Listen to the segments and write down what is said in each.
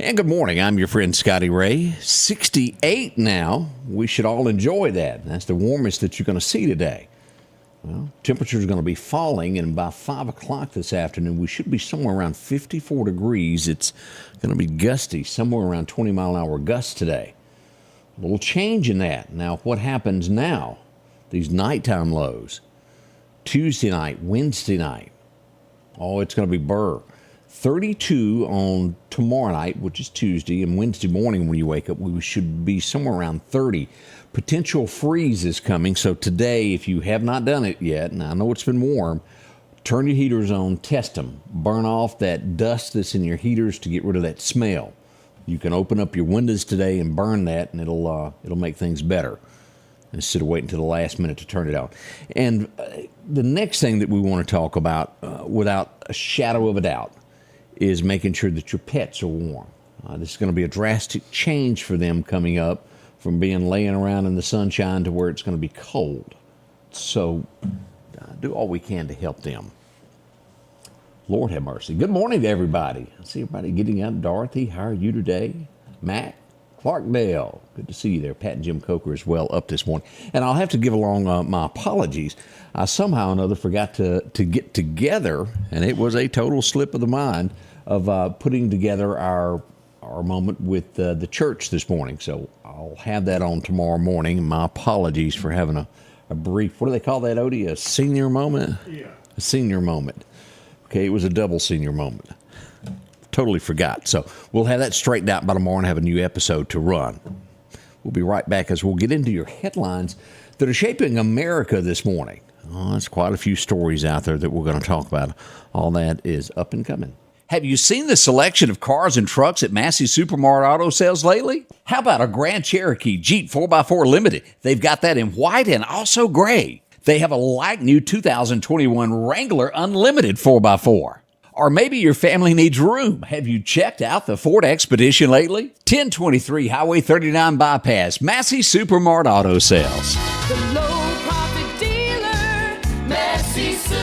And good morning. I'm your friend Scotty Ray. 68 now. We should all enjoy that. That's the warmest that you're going to see today. Well, temperatures are going to be falling, and by 5 o'clock this afternoon, we should be somewhere around 54 degrees. It's going to be gusty, somewhere around 20-mile-an-hour gusts today. A little change in that. Now, what happens now? These nighttime lows. Tuesday night, Wednesday night. Oh, it's going to be burr. 32 on tomorrow night, which is Tuesday, and Wednesday morning when you wake up, we should be somewhere around 30. Potential freeze is coming, so today, if you have not done it yet, and I know it's been warm, turn your heaters on, test them, burn off that dust that's in your heaters to get rid of that smell. You can open up your windows today and burn that, and it'll make things better instead of waiting until the last minute to turn it on. And the next thing that we want to talk about, without a shadow of a doubt, is making sure that your pets are warm. This is going to be a drastic change for them coming up from being laying around in the sunshine to where it's going to be cold. So do all we can to help them. Lord have mercy. Good morning to everybody. I see everybody getting up. Dorothy, how are you today? Matt, Clarkdale, good to see you there. Pat and Jim Coker as well up this morning. And I'll have to give along my apologies. I somehow or another forgot to get together, and it was a total slip of the mind of putting together our moment with the church this morning. So I'll have that on tomorrow morning. My apologies for having a brief, what do they call that, Odie? A senior moment? Yeah. A senior moment. Okay, it was a double senior moment. Totally forgot. So we'll have that straightened out by tomorrow and have a new episode to run. We'll be right back as we'll get into your headlines that are shaping America this morning. Oh, there's quite a few stories out there that we're going to talk about. All that is up and coming. Have you seen the selection of cars and trucks at Massey Supermart Auto Sales lately? How about a Grand Cherokee Jeep 4x4 Limited? They've got that in white and also gray. They have a like-new 2021 Wrangler Unlimited 4x4. Or maybe your family needs room. Have you checked out the Ford Expedition lately? 1023 Highway 39 Bypass, Massey Supermart Auto Sales. The low profit dealer, Massey Supermart.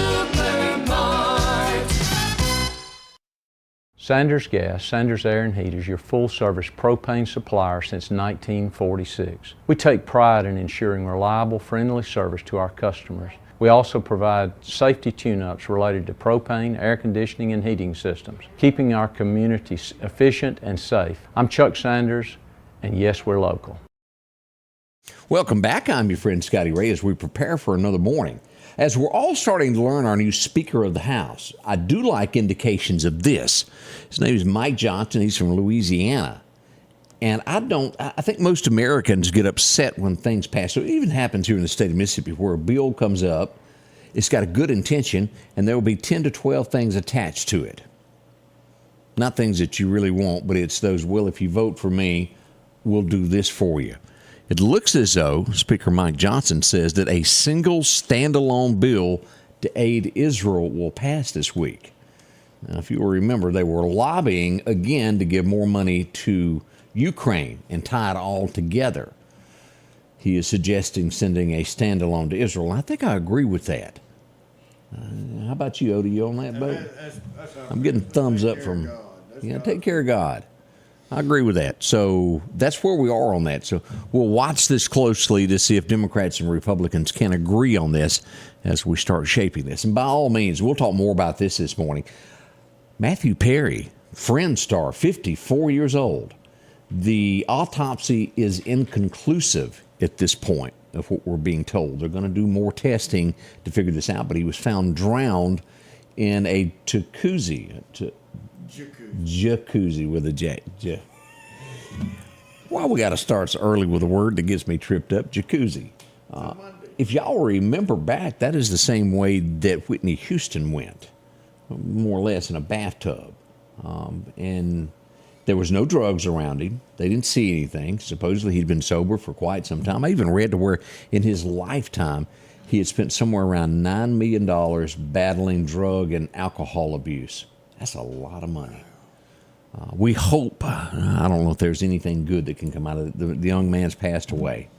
Sanders Gas, Sanders Air and Heat is your full-service propane supplier since 1946. We take pride in ensuring reliable, friendly service to our customers. We also provide safety tune-ups related to propane, air conditioning, and heating systems, keeping our community efficient and safe. I'm Chuck Sanders, and yes, we're local. Welcome back. I'm your friend Scotty Ray as we prepare for another morning. As we're all starting to learn our new Speaker of the House, I do like indications of this. His name is Mike Johnson. He's from Louisiana. And I think most Americans get upset when things pass. So it even happens here in the state of Mississippi where a bill comes up, it's got a good intention, and there will be 10 to 12 things attached to it. Not things that you really want, but it's those, well, if you vote for me, we'll do this for you. It looks as though Speaker Mike Johnson says that a single standalone bill to aid Israel will pass this week. Now, if you will remember, they were lobbying again to give more money to Ukraine and tie it all together. He is suggesting sending a standalone to Israel. I think I agree with that. How about you, Odie? You on that boat? I'm getting thumbs up from, take care of God. I agree with that. So that's where we are on that. So we'll watch this closely to see if Democrats and Republicans can agree on this as we start shaping this. And by all means, we'll talk more about this morning. Matthew Perry, Friends star, 54 years old. The autopsy is inconclusive at this point of what we're being told. They're going to do more testing to figure this out, but he was found drowned in a jacuzzi with a J. Why we got to start so early with a word that gets me tripped up? Jacuzzi. If y'all remember back, that is the same way that Whitney Houston went, more or less in a bathtub. And there was no drugs around him. They didn't see anything. Supposedly he'd been sober for quite some time. I even read to where in his lifetime he had spent somewhere around $9 million battling drug and alcohol abuse. That's a lot of money. We hope, I don't know if there's anything good that can come out of it. The young man's passed away.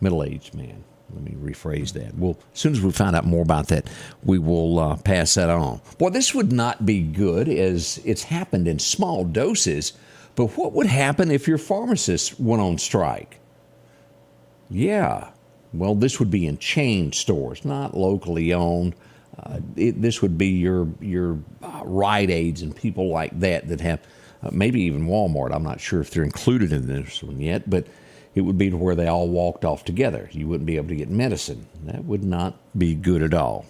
Middle-aged man. Let me rephrase that. Well, as soon as we find out more about that, we will pass that on. Boy, this would not be good, as it's happened in small doses. But what would happen if your pharmacist went on strike? Yeah, well, this would be in chain stores, not locally owned. This would be your Rite Aids and people like that have maybe even Walmart. I'm not sure if they're included in this one yet, but it would be to where they all walked off together. You wouldn't be able to get medicine. That would not be good at all.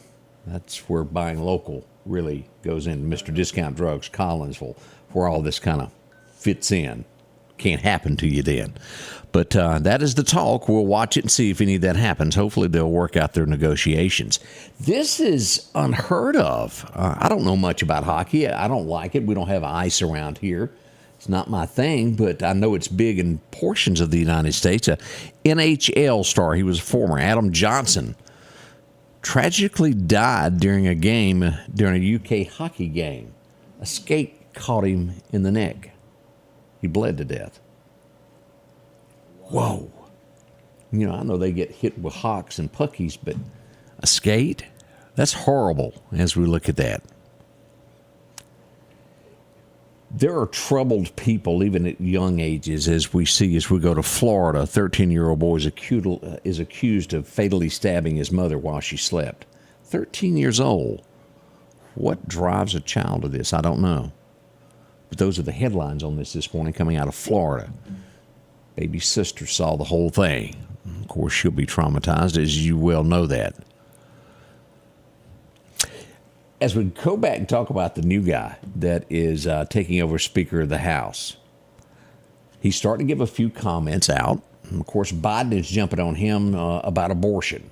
That's where buying local really goes in. Mr. Discount Drugs, Collinsville, where all this kind of fits in. Can't happen to you then. But that is the talk. We'll watch it and see if any of that happens. Hopefully they'll work out their negotiations. This is unheard of. I don't know much about hockey. I don't like it. We don't have ice around here. It's not my thing, but I know it's big in portions of the United States. A NHL star, he was a former, Adam Johnson, tragically died during a game, during a UK hockey game. A skate caught him in the neck. He bled to death. Whoa. You know, I know they get hit with hawks and puckies, but a skate? That's horrible as we look at that. There are troubled people, even at young ages, as we see as we go to Florida. A 13-year-old boy is accused of fatally stabbing his mother while she slept. 13 years old. What drives a child to this? I don't know. But those are the headlines on this morning coming out of Florida. Baby sister saw the whole thing. Of course, she'll be traumatized, as you well know that. As we go back and talk about the new guy that is taking over Speaker of the House, he's starting to give a few comments out. And of course, Biden is jumping on him about abortion.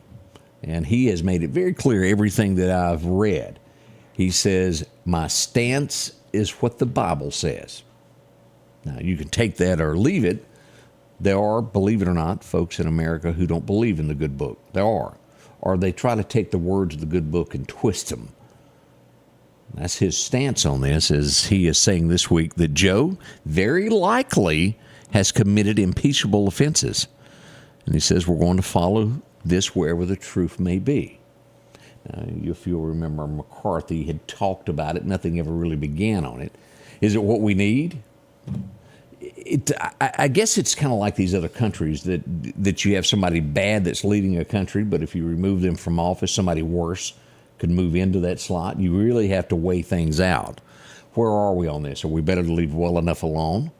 And he has made it very clear, everything that I've read. He says, my stance is what the Bible says. Now, you can take that or leave it. There are, believe it or not, folks in America who don't believe in the good book. There are. Or they try to take the words of the good book and twist them. That's his stance on this, as he is saying this week that Joe very likely has committed impeachable offenses. And he says we're going to follow this wherever the truth may be. If you'll remember, McCarthy had talked about it. Nothing ever really began on it. Is it what we need? I guess it's kind of like these other countries that you have somebody bad that's leading a country, but if you remove them from office, somebody worse could move into that slot. You really have to weigh things out. Where are we on this? Are we better to leave well enough alone?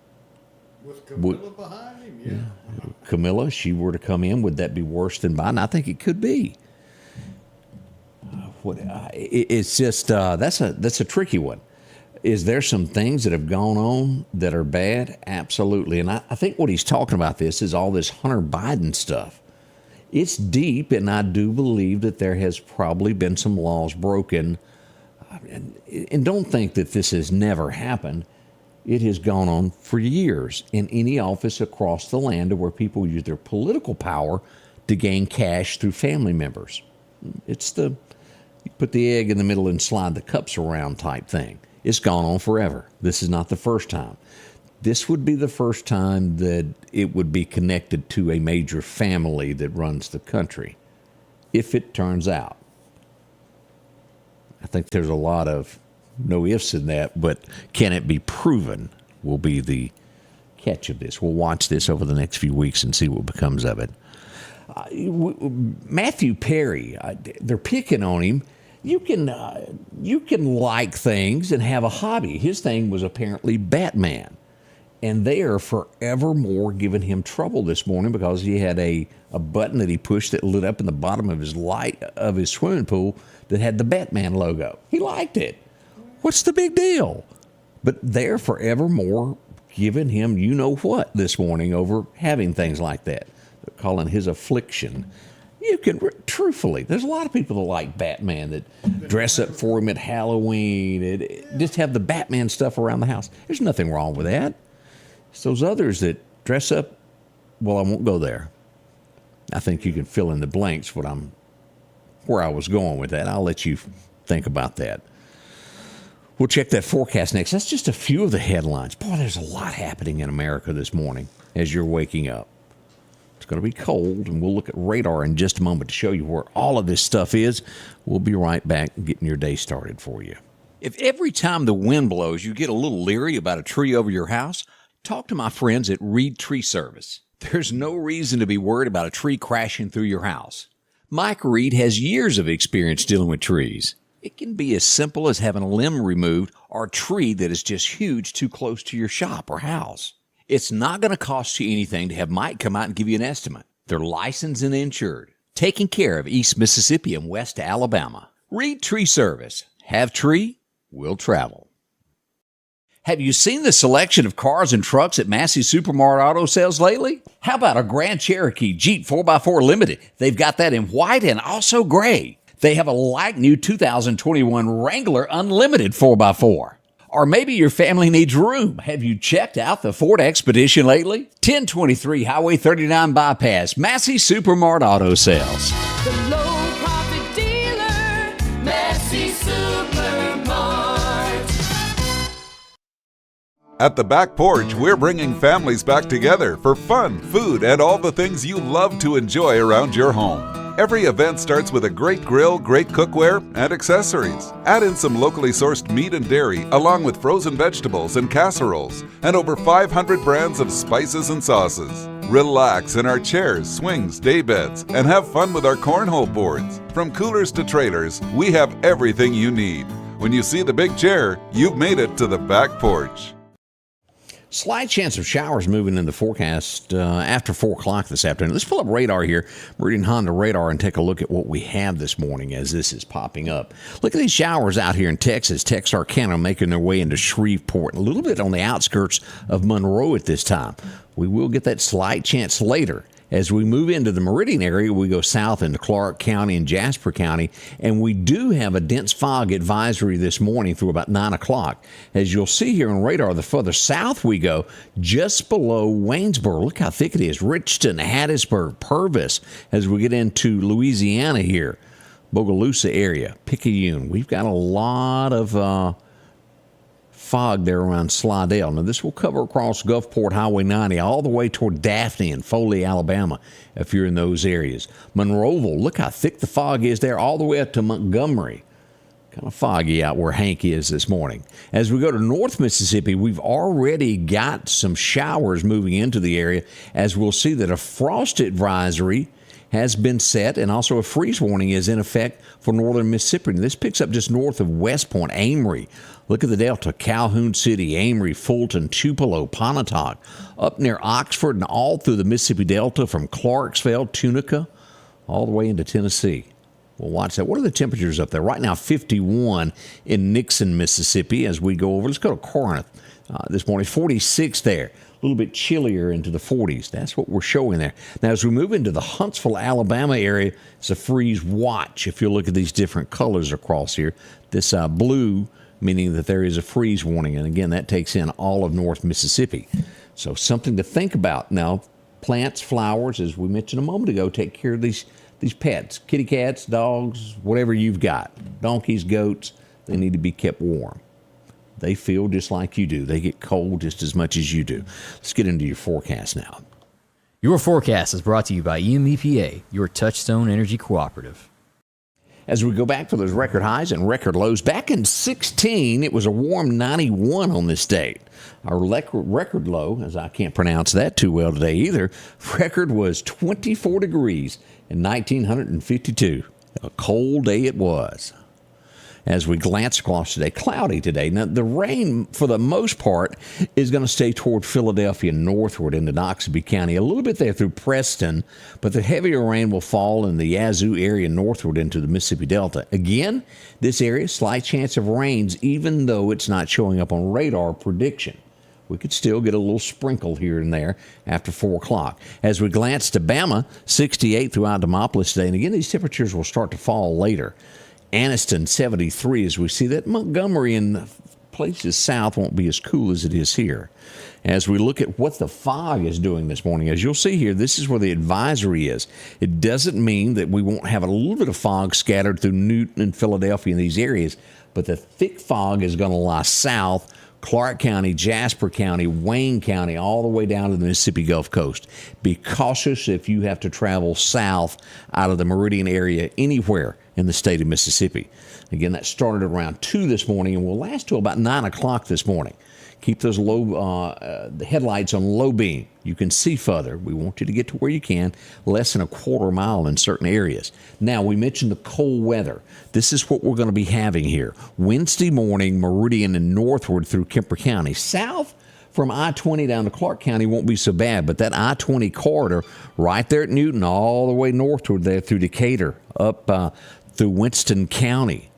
With Camilla behind him, yeah. Camilla, she were to come in, would that be worse than Biden? I think it could be. It's just that's a tricky one. Is there some things that have gone on that are bad? Absolutely. And I think what he's talking about this is all this Hunter Biden stuff. It's deep, and I do believe that there has probably been some laws broken. And don't think that this has never happened. It has gone on for years in any office across the land where people use their political power to gain cash through family members. It's you put the egg in the middle and slide the cups around type thing. It's gone on forever. This is not the first time. This would be the first time that it would be connected to a major family that runs the country, if it turns out. I think there's a lot of no ifs in that, but can it be proven will be the catch of this. We'll watch this over the next few weeks and see what becomes of it. Matthew Perry, they're picking on him. You can like things and have a hobby. His thing was apparently Batman. And they are forevermore giving him trouble this morning because he had a button that he pushed that lit up in the bottom of his swimming pool that had the Batman logo. He liked it. What's the big deal? But they're forevermore giving him you-know-what this morning over having things like that. They're calling his affliction. You can, truthfully, there's a lot of people that like Batman that dress up for him at Halloween, just have the Batman stuff around the house. There's nothing wrong with that. It's those others that dress up, well, I won't go there. I think you can fill in the blanks where I was going with that. I'll let you think about that. We'll check that forecast next. That's just a few of the headlines. Boy, there's a lot happening in America this morning as you're waking up. It's going to be cold, and we'll look at radar in just a moment to show you where all of this stuff is. We'll be right back getting your day started for you. If every time the wind blows you get a little leery about a tree over your house, talk to my friends at Reed Tree Service. There's no reason to be worried about a tree crashing through your house. Mike Reed has years of experience dealing with trees. It can be as simple as having a limb removed or a tree that is just huge too close to your shop or house. It's not going to cost you anything to have Mike come out and give you an estimate. They're licensed and insured, taking care of East Mississippi and West Alabama. Reed Tree Service. Have tree, will travel. Have you seen the selection of cars and trucks at Massey Supermart Auto Sales lately? How about a Grand Cherokee Jeep 4x4 Limited? They've got that in white and also gray. They have a like-new 2021 Wrangler Unlimited 4x4. Or maybe your family needs room. Have you checked out the Ford Expedition lately? 1023 Highway 39 Bypass, Massey Supermart Auto Sales. The low profit dealer, Massey Supermart. At the Back Porch, we're bringing families back together for fun, food, and all the things you love to enjoy around your home. Every event starts with a great grill, great cookware, and accessories. Add in some locally sourced meat and dairy, along with frozen vegetables and casseroles, and over 500 brands of spices and sauces. Relax in our chairs, swings, daybeds, and have fun with our cornhole boards. From coolers to trailers, we have everything you need. When you see the big chair, you've made it to the Back Porch. Slight chance of showers moving in the forecast after 4 o'clock this afternoon. Let's pull up radar here, Meridian Honda radar, and take a look at what we have this morning as this is popping up. Look at these showers out here in Texas, Texarkana, making their way into Shreveport, a little bit on the outskirts of Monroe at this time. We will get that slight chance later. As we move into the Meridian area, we go south into Clark County and Jasper County, and we do have a dense fog advisory this morning through about 9 o'clock. As you'll see here on radar, the further south we go, just below Waynesboro. Look how thick it is. Richardson, Hattiesburg, Purvis, as we get into Louisiana here. Bogalusa area, Picayune. We've got a lot of fog there around Slidell. Now, this will cover across Gulfport Highway 90 all the way toward Daphne and Foley, Alabama, if you're in those areas. Monroeville, look how thick the fog is there all the way up to Montgomery. Kind of foggy out where Hank is this morning. As we go to North Mississippi, we've already got some showers moving into the area, as we'll see that a frost advisory has been set, and also a freeze warning is in effect for northern Mississippi. This picks up just north of West Point, Amory. Look at the Delta, Calhoun City, Amory, Fulton, Tupelo, Pontotoc, up near Oxford and all through the Mississippi Delta from Clarksville, Tunica, all the way into Tennessee. We'll watch that. What are the temperatures up there? Right now, 51 in Nixon, Mississippi. As we go over, let's go to Corinth this morning, 46 there. A little bit chillier into the 40s. That's what we're showing there. Now, as we move into the Huntsville, Alabama area, it's a freeze watch. If you look at these different colors across here, this blue meaning that there is a freeze warning. And again, that takes in all of North Mississippi. So something to think about. Now, plants, flowers, as we mentioned a moment ago, take care of these pets, kitty cats, dogs, whatever you've got, donkeys, goats. They need to be kept warm. They feel just like you do. They get cold just as much as you do. Let's get into your forecast now. Your forecast is brought to you by EMEPA, your Touchstone Energy Cooperative. As we go back for those record highs and record lows, back in 2016, it was a warm 91 on this date. Our record low, as I can't pronounce that too well today either, record was 24 degrees in 1952. A cold day it was. As we glance across today, cloudy today. Now, the rain, for the most part, is going to stay toward Philadelphia northward into Noxubee County, a little bit there through Preston, but the heavier rain will fall in the Yazoo area northward into the Mississippi Delta. Again, this area, slight chance of rains, even though it's not showing up on radar prediction. We could still get a little sprinkle here and there after 4 o'clock. As we glance to Bama, 68 throughout Demopolis today, and again, these temperatures will start to fall later. Anniston, 73, as we see that. Montgomery and places south won't be as cool as it is here. As we look at what the fog is doing this morning, as you'll see here, this is where the advisory is. It doesn't mean that we won't have a little bit of fog scattered through Newton and Philadelphia in these areas, but the thick fog is going to lie south Clark County, Jasper County, Wayne County, all the way down to the Mississippi Gulf Coast. Be cautious if you have to travel south out of the Meridian area anywhere in the state of Mississippi. Again, that started around 2 this morning and will last till about 9 o'clock this morning. Keep those the headlights on low beam. You can see further. We want you to get to where you can, less than a quarter mile in certain areas. Now, we mentioned the cold weather. This is what we're going to be having here. Wednesday morning, Meridian and northward through Kemper County. South from I-20 down to Clark County won't be so bad, but that I-20 corridor right there at Newton, all the way northward there through Decatur, up through Winston County,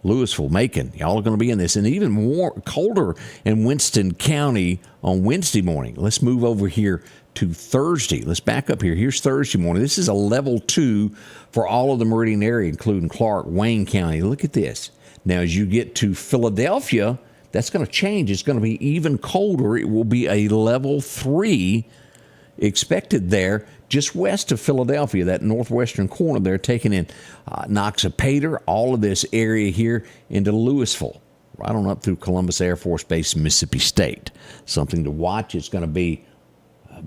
Louisville, Macon, y'all are going to be in this. And even more colder in Winston County on Wednesday morning. Let's move over here to Thursday. Let's back up here. Here's Thursday morning. This is a level 2 for all of the Meridian area, including Clark, Wayne County. Look at this. Now, as you get to Philadelphia, that's going to change. It's going to be even colder. It will be a level 3 expected there, just west of Philadelphia, that northwestern corner there, taking in Noxapater, all of this area here into Louisville, right on up through Columbus Air Force Base, Mississippi State. Something to watch. It's going to be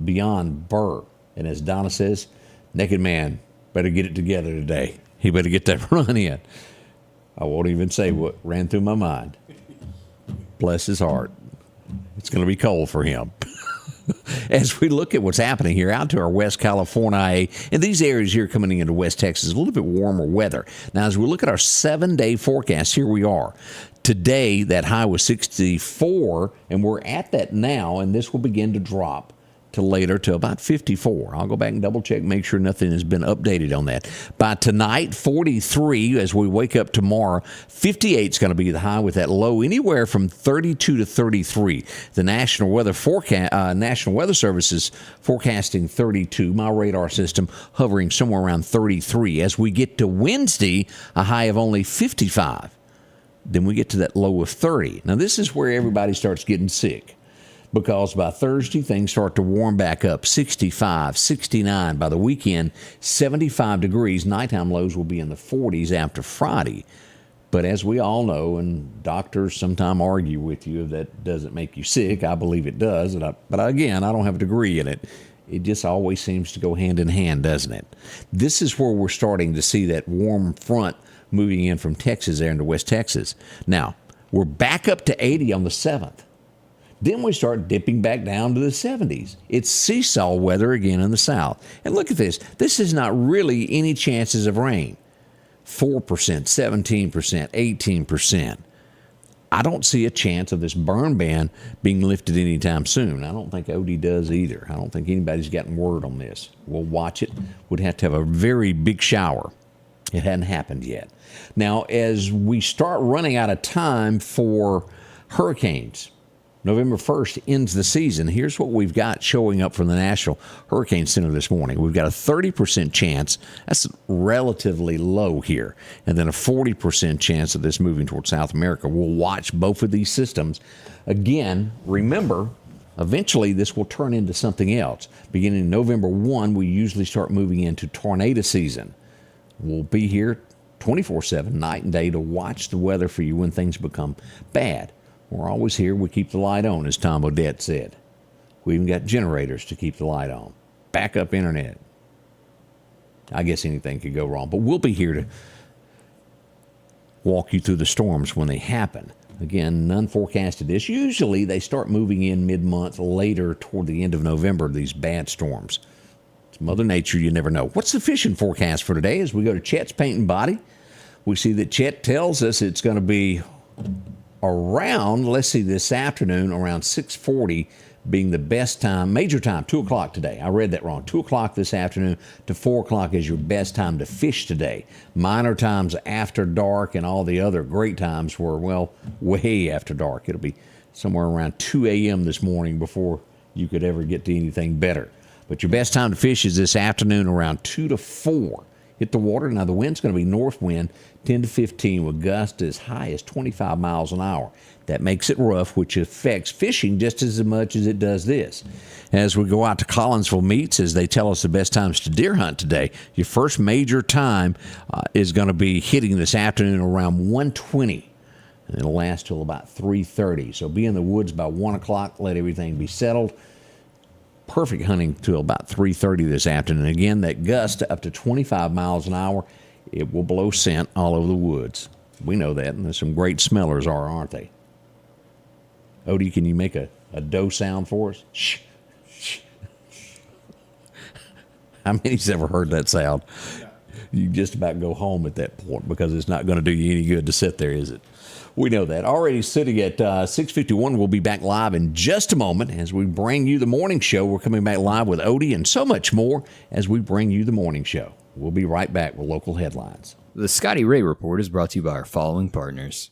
beyond Burr. And as Donna says, naked man better get it together today. He better get that run in. I won't even say what ran through my mind. Bless his heart. It's going to be cold for him. As we look at what's happening here out to our West California and these areas here coming into West Texas, a little bit warmer weather. Now, as we look at our 7-day forecast, here we are. Today, that high was 64, and we're at that now, and this will begin to drop to later to about 54. I'll go back and double check, make sure nothing has been updated on that. By tonight, 43 as we wake up tomorrow. 58 is going to be the high with that low anywhere from 32 to 33. The National Weather Service is forecasting 32. My radar system hovering somewhere around 33. As we get to Wednesday, a high of only 55. Then we get to that low of 30. Now, this is where everybody starts getting sick, because by Thursday, things start to warm back up. 65, 69. By the weekend, 75 degrees. Nighttime lows will be in the 40s after Friday. But as we all know, and doctors sometimes argue with you, if that doesn't make you sick. I believe it does. But again, I don't have a degree in it. It just always seems to go hand in hand, doesn't it? This is where we're starting to see that warm front moving in from Texas there into West Texas. Now, we're back up to 80 on the 7th. Then we start dipping back down to the 70s. It's seesaw weather again in the south. And look at this. This is not really any chances of rain. 4%, 17%, 18%. I don't see a chance of this burn ban being lifted anytime soon. I don't think Odie does either. I don't think anybody's gotten word on this. We'll watch it. Would have to have a very big shower. It hadn't happened yet. Now, as we start running out of time for hurricanes, November 1st ends the season. Here's what we've got showing up from the National Hurricane Center this morning. We've got a 30% chance. That's relatively low here. And then a 40% chance of this moving towards South America. We'll watch both of these systems. Again, remember, eventually this will turn into something else. Beginning November 1, we usually start moving into tornado season. We'll be here 24/7, night and day, to watch the weather for you when things become bad. We're always here. We keep the light on, as Tom Odette said. We even got generators to keep the light on. Backup internet. I guess anything could go wrong. But we'll be here to walk you through the storms when they happen. Again, none forecasted this. Usually they start moving in mid-month, later toward the end of November, these bad storms. It's Mother Nature. You never know. What's the fishing forecast for today? As we go to Chet's Paint and Body, we see that Chet tells us it's going to be around, let's see, this afternoon, around 6:40 being the best time, major time, 2 o'clock today. I read that wrong. 2 o'clock this afternoon to 4 o'clock is your best time to fish today. Minor times after dark and all the other great times were, well, way after dark. It'll be somewhere around 2 a.m. this morning before you could ever get to anything better. But your best time to fish is this afternoon around 2 to 4. Hit the water. Now, the wind's going to be north wind, 10 to 15, with gusts as high as 25 miles an hour. That makes it rough, which affects fishing just as much as it does this. As we go out to Collinsville Meats, as they tell us the best times to deer hunt today, your first major time is going to be hitting this afternoon around 1:20. and it'll last till about 3:30. So be in the woods by 1 o'clock. Let everything be settled. Perfect hunting till about 3:30 this afternoon. Again, that gust up to 25 miles an hour, it will blow scent all over the woods. We know that, and there's some great smellers aren't they? Odie, can you make a doe sound for us? Shh. Shh. How many's ever heard that sound? You just about go home at that point because it's not going to do you any good to sit there, is it? We know that. Already sitting at 6:51. We'll be back live in just a moment as we bring you the morning show. We're coming back live with Odie and so much more as we bring you the morning show. We'll be right back with local headlines. The Scotty Ray Report is brought to you by our following partners.